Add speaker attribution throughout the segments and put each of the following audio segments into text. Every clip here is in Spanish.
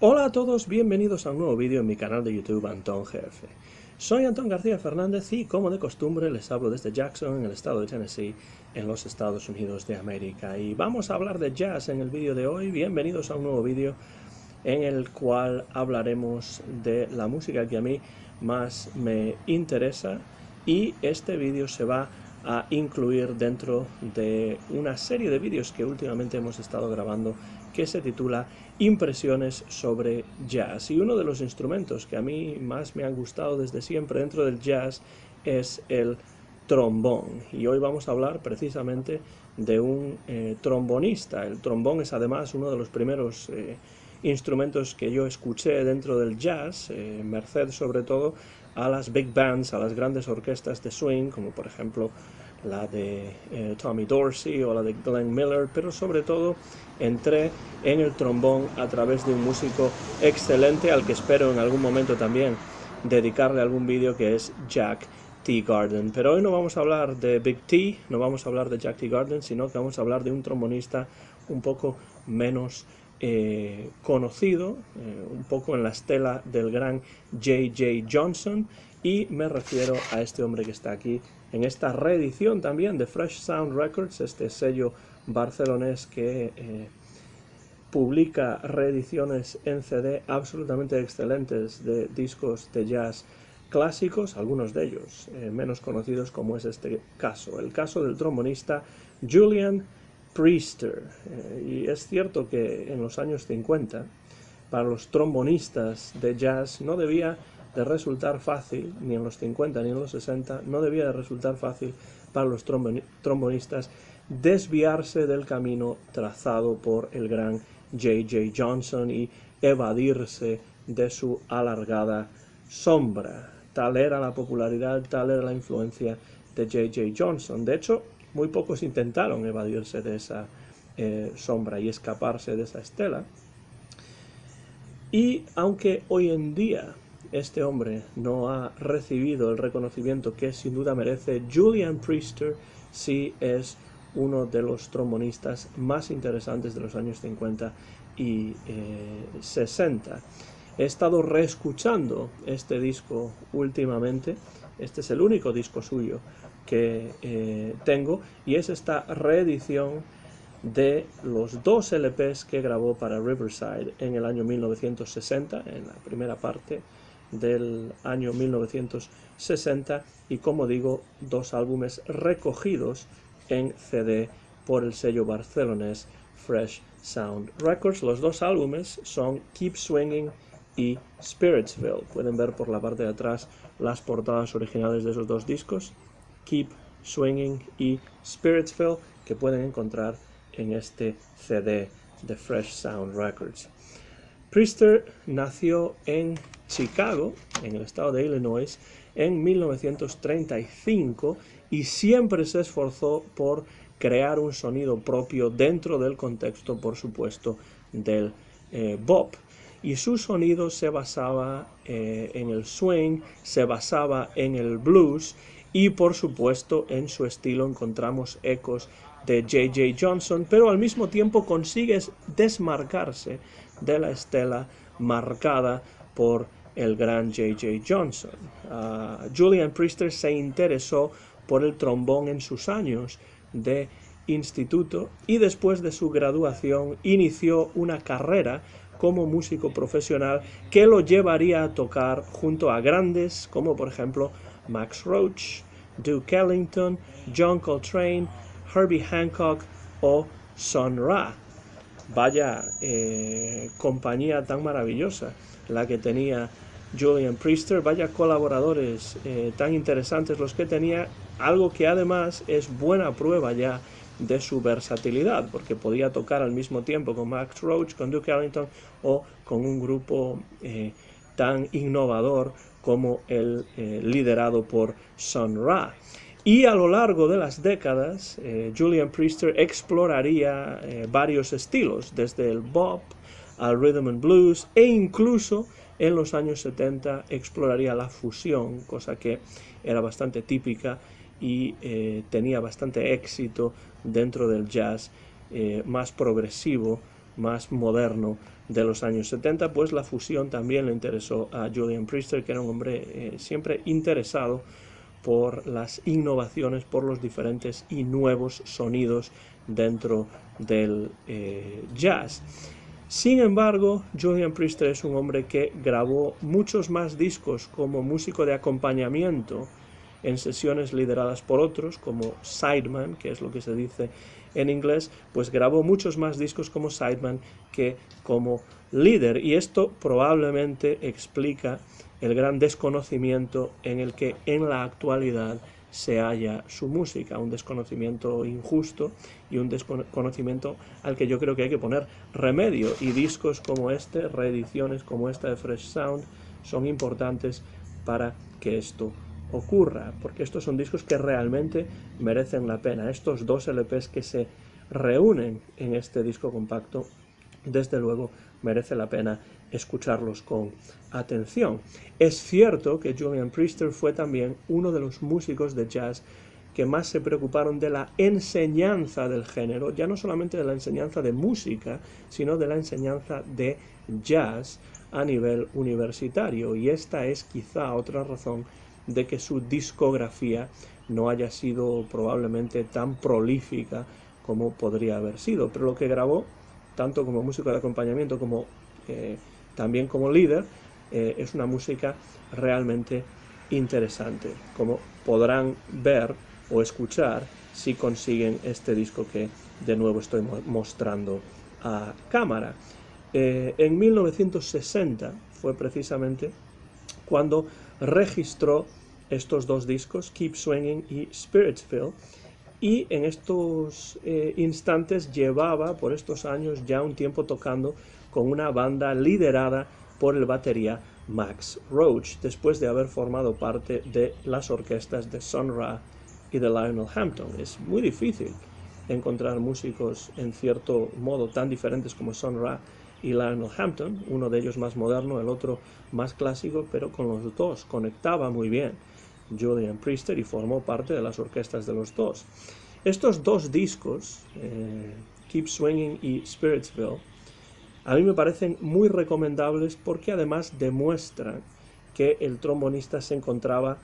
Speaker 1: Hola a todos, bienvenidos a un nuevo vídeo en mi canal de YouTube Antón GF. Soy Antón García Fernández y, como de costumbre, les hablo desde Jackson, en el estado de Tennessee, en los Estados Unidos de América. Y vamos a hablar de jazz en el vídeo de hoy. Bienvenidos a un nuevo vídeo en el cual hablaremos de la música que a mí más me interesa, y este vídeo se va a incluir dentro de una serie de vídeos que últimamente hemos estado grabando que se titula Impresiones sobre Jazz. Y uno de los instrumentos que a mí más me han gustado desde siempre dentro del jazz es el trombón. Y hoy vamos a hablar precisamente de un trombonista. El trombón es además uno de los primeros instrumentos que yo escuché dentro del jazz, merced sobre todo a las big bands, a las grandes orquestas de swing, como por ejemplo la de Tommy Dorsey o la de Glenn Miller, pero sobre todo entré en el trombón a través de un músico excelente al que espero en algún momento también dedicarle algún vídeo, que es Jack Teagarden. Pero hoy no vamos a hablar de Big T, no vamos a hablar de Jack Teagarden, sino que vamos a hablar de un trombonista un poco menos conocido, un poco en la estela del gran J.J. Johnson, y me refiero a este hombre que está aquí en esta reedición también de Fresh Sound Records, este sello barcelonés que publica reediciones en CD absolutamente excelentes de discos de jazz clásicos, algunos de ellos menos conocidos, como es este caso, el caso del trombonista Julian Priester. Y es cierto que en los años 50, para los trombonistas de jazz no debía de resultar fácil, ni en los 50 ni en los 60, no debía de resultar fácil para los trombonistas desviarse del camino trazado por el gran J.J. Johnson y evadirse de su alargada sombra. Tal era la popularidad, tal era la influencia de J.J. Johnson. De hecho, muy pocos intentaron evadirse de esa sombra y escaparse de esa estela. Y aunque hoy en día este hombre no ha recibido el reconocimiento que sin duda merece, Julian Priester sí es uno de los trombonistas más interesantes de los años 50 y 60. He estado reescuchando este disco últimamente. Este es el único disco suyo que tengo, y es esta reedición de los dos LPs que grabó para Riverside en el año 1960, en la primera parte del año 1960, y, como digo, dos álbumes recogidos en CD por el sello barcelonés Fresh Sound Records. Los dos álbumes son Keep Swinging y Spiritsville. Pueden ver por la parte de atrás las portadas originales de esos dos discos, Keep Swinging y Spiritsville, que pueden encontrar en este CD de Fresh Sound Records. Priester nació en Chicago, en el estado de Illinois, en 1935, y siempre se esforzó por crear un sonido propio dentro del contexto, por supuesto, del bop. Y su sonido se basaba en el swing, se basaba en el blues, y por supuesto en su estilo encontramos ecos de J.J. Johnson, pero al mismo tiempo consigue desmarcarse de la estela marcada por el gran J.J. Johnson. Julian Priester se interesó por el trombón en sus años de instituto, y después de su graduación inició una carrera como músico profesional que lo llevaría a tocar junto a grandes como por ejemplo Max Roach, Duke Ellington, John Coltrane, Herbie Hancock o Sun Ra. Vaya compañía tan maravillosa la que tenía Julian Priester, vaya colaboradores tan interesantes los que tenía, algo que además es buena prueba ya de su versatilidad, porque podía tocar al mismo tiempo con Max Roach, con Duke Ellington o con un grupo tan innovador como el liderado por Sun Ra. Y a lo largo de las décadas, Julian Priester exploraría varios estilos, desde el bop al rhythm and blues, e incluso en los años 70 exploraría la fusión, cosa que era bastante típica y tenía bastante éxito dentro del jazz más progresivo, más moderno de los años 70, pues la fusión también le interesó a Julian Priester, que era un hombre siempre interesado por las innovaciones, por los diferentes y nuevos sonidos dentro del jazz. Sin embargo, Julian Priester es un hombre que grabó muchos más discos como músico de acompañamiento en sesiones lideradas por otros, como sideman, que es lo que se dice en inglés, pues grabó muchos más discos como sideman que como líder, y esto probablemente explica el gran desconocimiento en el que en la actualidad se halla su música, un desconocimiento injusto y un desconocimiento al que yo creo que hay que poner remedio, y discos como este, reediciones como esta de Fresh Sound, son importantes para que esto ocurra, porque estos son discos que realmente merecen la pena. Estos dos LPs que se reúnen en este disco compacto, desde luego merece la pena escucharlos con atención. Es cierto que Julian Priester fue también uno de los músicos de jazz que más se preocuparon de la enseñanza del género, ya no solamente de la enseñanza de música, sino de la enseñanza de jazz a nivel universitario, y esta es quizá otra razón de que su discografía no haya sido probablemente tan prolífica como podría haber sido, pero lo que grabó, tanto como músico de acompañamiento como también como líder, es una música realmente interesante, como podrán ver o escuchar si consiguen este disco que de nuevo estoy mostrando a cámara. En 1960 fue precisamente cuando registró estos dos discos, Keep Swinging y Spiritsville, y en estos instantes llevaba por estos años ya un tiempo tocando con una banda liderada por el batería Max Roach, después de haber formado parte de las orquestas de Sun Ra y de Lionel Hampton. Es muy difícil encontrar músicos en cierto modo tan diferentes como Sun Ra y Lionel Hampton, uno de ellos más moderno, el otro más clásico, pero con los dos conectaba muy bien Julian Priester y formó parte de las orquestas de los dos. Estos dos discos, Keep Swinging y Spiritsville, a mí me parecen muy recomendables porque además demuestran que el trombonista se encontraba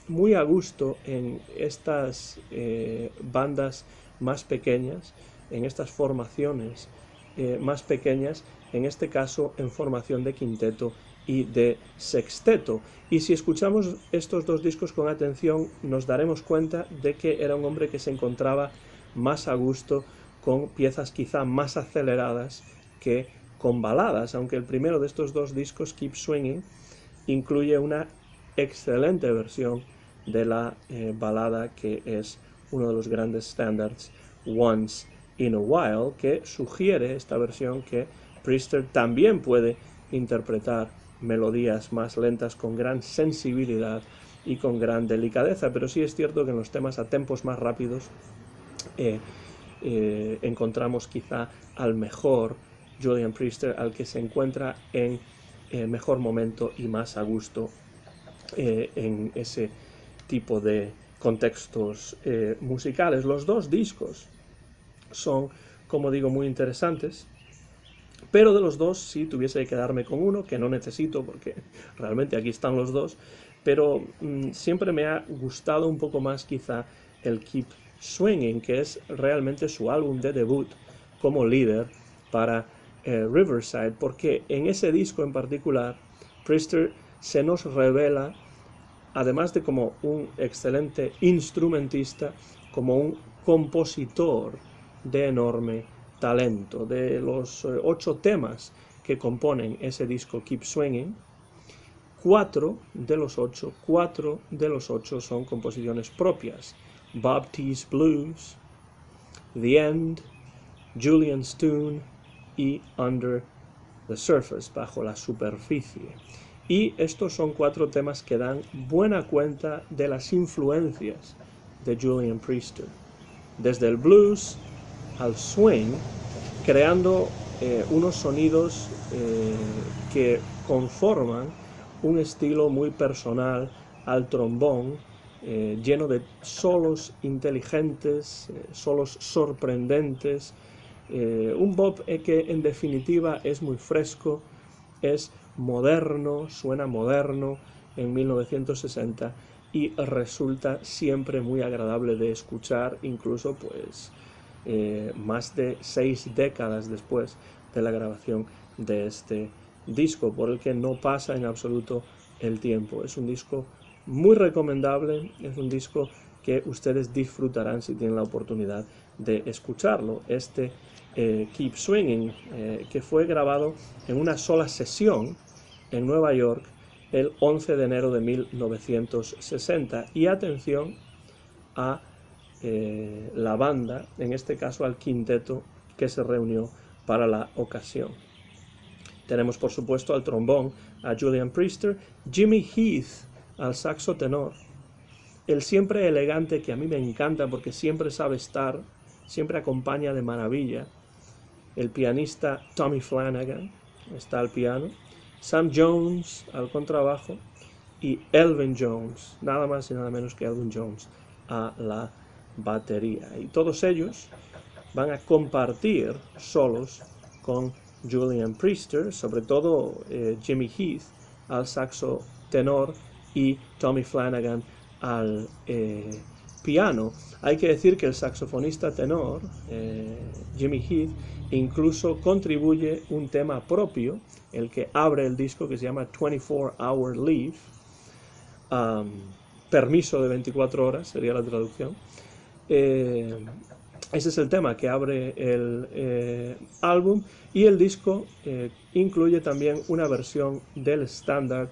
Speaker 1: muy a gusto en estas bandas más pequeñas, en estas formaciones más pequeñas, en este caso en formación de quinteto y de sexteto. Y si escuchamos estos dos discos con atención, nos daremos cuenta de que era un hombre que se encontraba más a gusto con piezas quizá más aceleradas que con baladas, aunque el primero de estos dos discos, Keep Swinging, incluye una excelente versión de la balada que es uno de los grandes standards, Once in a While, que sugiere esta versión que Priester también puede interpretar melodías más lentas con gran sensibilidad y con gran delicadeza, pero sí es cierto que en los temas a tempos más rápidos encontramos quizá al mejor Julian Priester, al que se encuentra en mejor momento y más a gusto en ese tipo de contextos musicales. Los dos discos son, como digo, muy interesantes, pero de los dos, si tuviese que quedarme con uno, que no necesito porque realmente aquí están los dos, pero siempre me ha gustado un poco más quizá el Keep Swinging, que es realmente su álbum de debut como líder para Riverside, porque en ese disco en particular Priester se nos revela, además de como un excelente instrumentista, como un compositor de enorme talento. De los 8 temas que componen ese disco Keep Swinging, 4 de los 8 son composiciones propias: Bob T's Blues, The End, Julian's Tune y Under the Surface, bajo la superficie. Y estos son 4 temas que dan buena cuenta de las influencias de Julian Priester, desde el blues al swing, creando unos sonidos que conforman un estilo muy personal al trombón, lleno de solos inteligentes, solos sorprendentes, Un bop que en definitiva es muy fresco, es moderno, suena moderno en 1960 y resulta siempre muy agradable de escuchar, incluso pues más de 6 décadas después de la grabación de este disco, por el que no pasa en absoluto el tiempo. Es un disco muy recomendable, es un disco que ustedes disfrutarán si tienen la oportunidad de escucharlo. Este Keep Swinging, que fue grabado en una sola sesión en Nueva York el 11 de enero de 1960. Y atención a la banda, en este caso al quinteto que se reunió para la ocasión. Tenemos por supuesto al trombón a Julian Priester, Jimmy Heath al saxo tenor, el siempre elegante, que a mí me encanta porque siempre sabe estar, siempre acompaña de maravilla, el pianista Tommy Flanagan está al piano, Sam Jones al contrabajo y Elvin Jones, nada más y nada menos que Elvin Jones, a la batería. Y todos ellos van a compartir solos con Julian Priester, sobre todo Jimmy Heath al saxo tenor y Tommy Flanagan al piano. Hay que decir que el saxofonista tenor, Jimmy Heath, incluso contribuye un tema propio, el que abre el disco, que se llama 24-Hour Leave, permiso de 24 horas sería la traducción. Ese es el tema que abre el álbum, y el disco incluye también una versión del estándar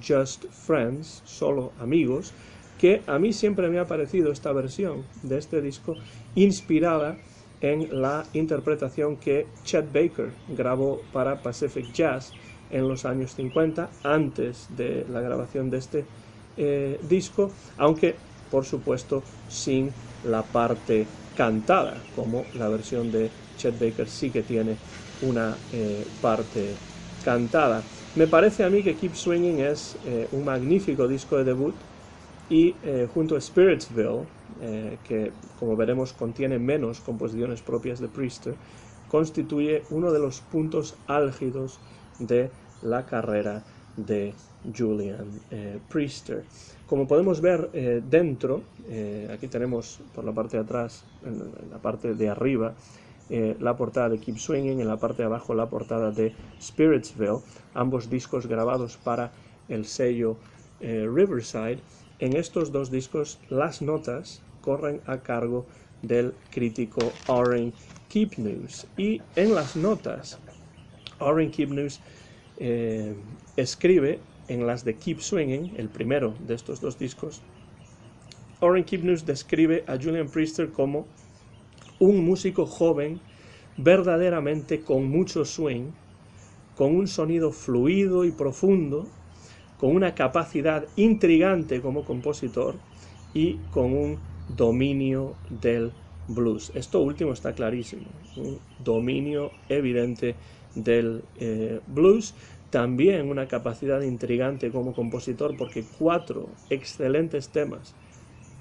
Speaker 1: Just Friends, solo amigos, que a mí siempre me ha parecido esta versión de este disco inspirada en la interpretación que Chet Baker grabó para Pacific Jazz en los años 50, antes de la grabación de este disco, aunque por supuesto sin la parte cantada, como la versión de Chet Baker sí que tiene una parte cantada. Me parece a mí que Keep Swinging es un magnífico disco de debut, y junto a Spiritsville, que como veremos contiene menos composiciones propias de Priester, constituye uno de los puntos álgidos de la carrera de Julian Priester. Como podemos ver dentro, aquí tenemos por la parte de atrás, en la parte de arriba, la portada de Keep Swinging, en la parte de abajo la portada de Spiritsville, ambos discos grabados para el sello Riverside. En estos dos discos las notas corren a cargo del crítico Orrin Kipnis, y en las notas Orrin Kipnis escribe, en las de Keep Swinging, el primero de estos dos discos, Orrin Kipnis describe a Julian Priester como un músico joven, verdaderamente con mucho swing, con un sonido fluido y profundo, con una capacidad intrigante como compositor y con un dominio del blues. Esto último está clarísimo, un dominio evidente del blues, también una capacidad intrigante como compositor, porque 4 excelentes temas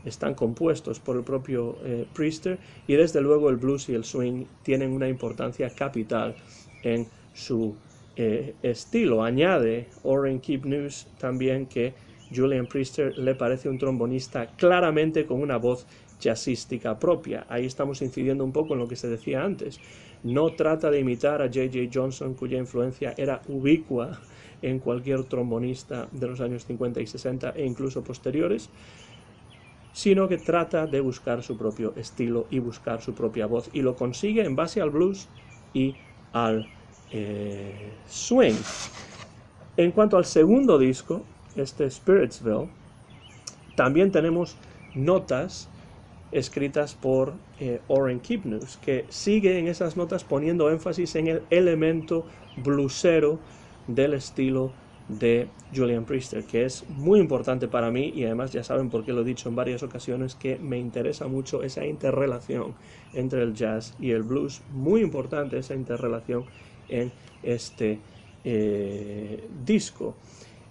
Speaker 1: están compuestos por el propio Priester, y desde luego el blues y el swing tienen una importancia capital en su estilo. Añade Orrin Kipnis también que Julian Priester le parece un trombonista claramente con una voz jazzística propia. Ahí estamos incidiendo un poco en lo que se decía antes. No trata de imitar a J.J. Johnson, cuya influencia era ubicua en cualquier trombonista de los años 50 y 60 e incluso posteriores, sino que trata de buscar su propio estilo y buscar su propia voz, y lo consigue en base al blues y al swing. En cuanto al segundo disco, este Spiritsville, también tenemos notas escritas por Orrin Kipnis, que sigue en esas notas poniendo énfasis en el elemento bluesero del estilo de Julian Priester, que es muy importante para mí, y además ya saben por qué lo he dicho en varias ocasiones, que me interesa mucho esa interrelación entre el jazz y el blues, muy importante esa interrelación en este disco.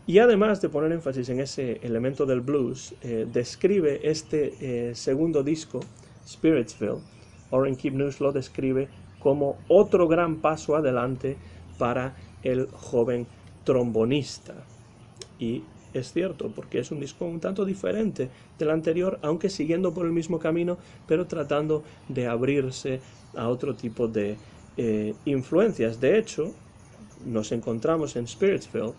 Speaker 1: Y además de poner énfasis en ese elemento del blues, describe este segundo disco, Spiritsville, Orrin Kipnis lo describe como otro gran paso adelante para el joven trombonista. Y es cierto, porque es un disco un tanto diferente del anterior, aunque siguiendo por el mismo camino, pero tratando de abrirse a otro tipo de influencias. De hecho, nos encontramos en Spiritsville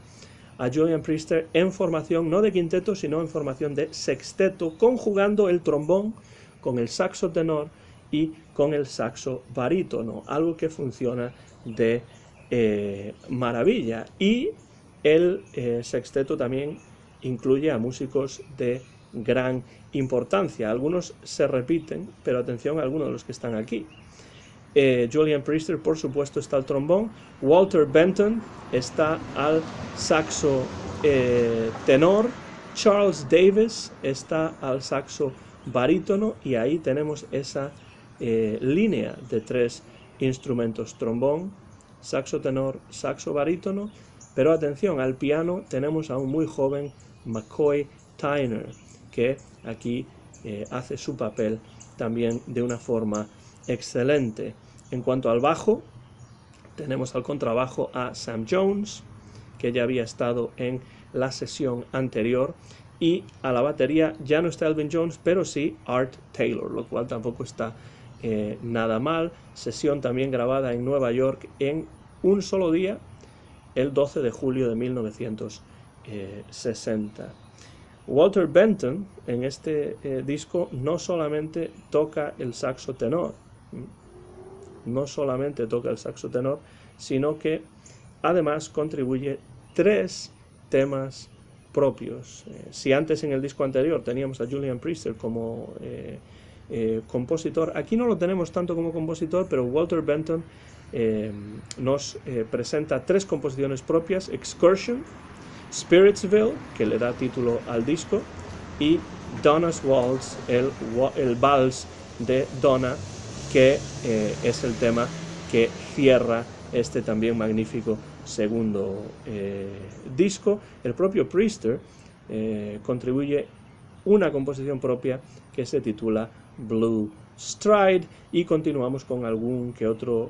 Speaker 1: a Julian Priester en formación no de quinteto, sino en formación de sexteto, conjugando el trombón con el saxo tenor y con el saxo barítono, algo que funciona de maravilla. Y el sexteto también incluye a músicos de gran importancia. Algunos se repiten, pero atención a algunos de los que están aquí. Julian Priester, por supuesto, está al trombón. Walter Benton está al saxo tenor. Charles Davis está al saxo barítono, y ahí tenemos esa línea de 3 instrumentos: trombón, saxo tenor, saxo barítono. Pero atención, al piano tenemos a un muy joven McCoy Tyner, que aquí hace su papel también de una forma excelente. En cuanto al bajo, tenemos al contrabajo a Sam Jones, que ya había estado en la sesión anterior, y a la batería ya no está Elvin Jones, pero sí Art Taylor, lo cual tampoco está nada mal. Sesión también grabada en Nueva York en un solo día, el 12 de julio de 1960. Walter Benton en este disco no solamente toca el saxo tenor, sino que además contribuye 3 temas propios. Si antes en el disco anterior teníamos a Julian Priester como compositor, aquí no lo tenemos tanto como compositor, pero Walter Benton nos presenta 3 composiciones propias: Excursion, Spiritsville, que le da título al disco, y Donna's Waltz, el vals de Donna, que es el tema que cierra este también magnífico segundo disco. El propio Priester contribuye una composición propia que se titula Blue Stride, y continuamos con algún que otro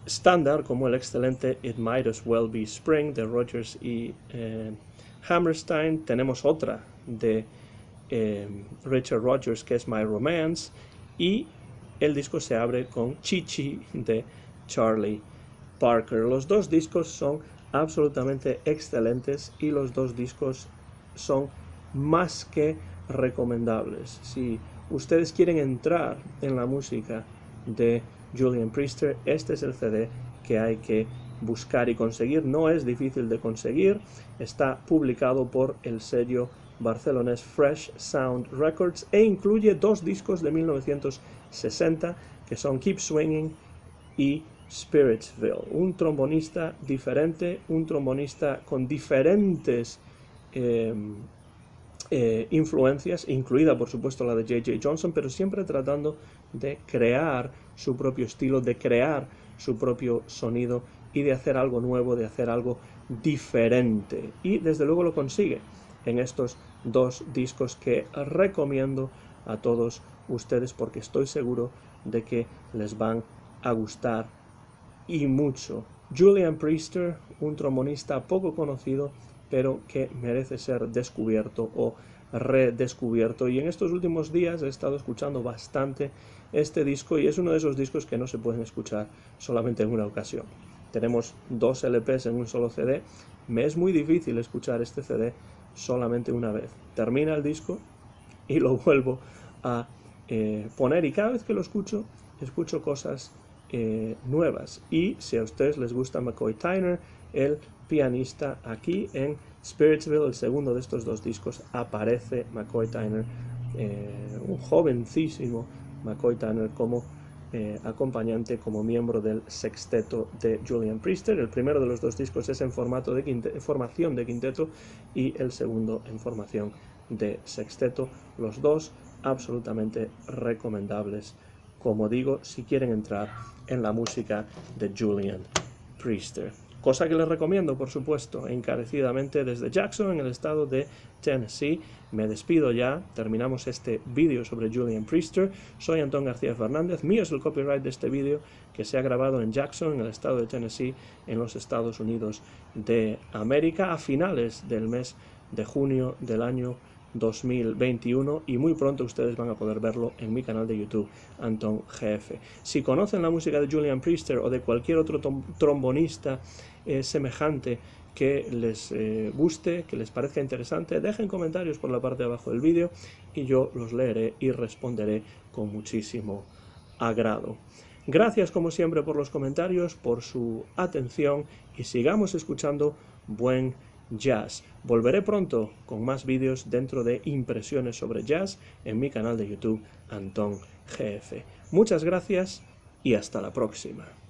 Speaker 1: estándar, como el excelente It Might As Well Be Spring de Rodgers y Hammerstein. Tenemos otra de Richard Rodgers, que es My Romance, y el disco se abre con Chi-Chi de Charlie Parker. Los 2 discos son absolutamente excelentes, y los 2 discos son más que recomendables. Si ustedes quieren entrar en la música de Julian Priester, este es el CD que hay que buscar y conseguir. No es difícil de conseguir, está publicado por el sello barcelonés Fresh Sound Records, e incluye 2 discos de 1960 que son Keep Swinging y Spiritsville. Un trombonista diferente, un trombonista con diferentes influencias, incluida por supuesto la de J.J. Johnson, pero siempre tratando de crear su propio estilo, de crear su propio sonido y de hacer algo nuevo, de hacer algo diferente. Y desde luego lo consigue en estos 2 discos que recomiendo a todos ustedes, porque estoy seguro de que les van a gustar y mucho. Julian Priester, un trombonista poco conocido, pero que merece ser descubierto o redescubierto. Y en estos últimos días he estado escuchando bastante este disco, y es uno de esos discos que no se pueden escuchar solamente en una ocasión. Tenemos 2 LPs en un solo CD. Me es muy difícil escuchar este CD solamente una vez. Termina el disco y lo vuelvo a poner, y cada vez que lo escucho cosas nuevas. Y si a ustedes les gusta McCoy Tyner, el pianista, aquí en Spiritsville, el segundo de estos 2 discos, aparece McCoy Tyner, un jovencísimo McCoy Tyner como acompañante, como miembro del sexteto de Julian Priester. El primero de los 2 discos es en formación de quinteto, y el segundo en formación de sexteto. Los 2 absolutamente recomendables, como digo, si quieren entrar en la música de Julian Priester. cosa que les recomiendo, por supuesto, encarecidamente desde Jackson, en el estado de Tennessee. Me despido ya, terminamos este vídeo sobre Julian Priester. Soy Antón García Fernández, mío es el copyright de este vídeo, que se ha grabado en Jackson, en el estado de Tennessee, en los Estados Unidos de América, a finales del mes de junio del año 2021, y muy pronto ustedes van a poder verlo en mi canal de YouTube, Antón GF. Si conocen la música de Julian Priester o de cualquier otro trombonista semejante que les guste, que les parezca interesante, dejen comentarios por la parte de abajo del vídeo y yo los leeré y responderé con muchísimo agrado. Gracias como siempre por los comentarios, por su atención, y sigamos escuchando buen jazz. Volveré pronto con más vídeos dentro de impresiones sobre jazz en mi canal de YouTube, Antón GF. Muchas gracias y hasta la próxima.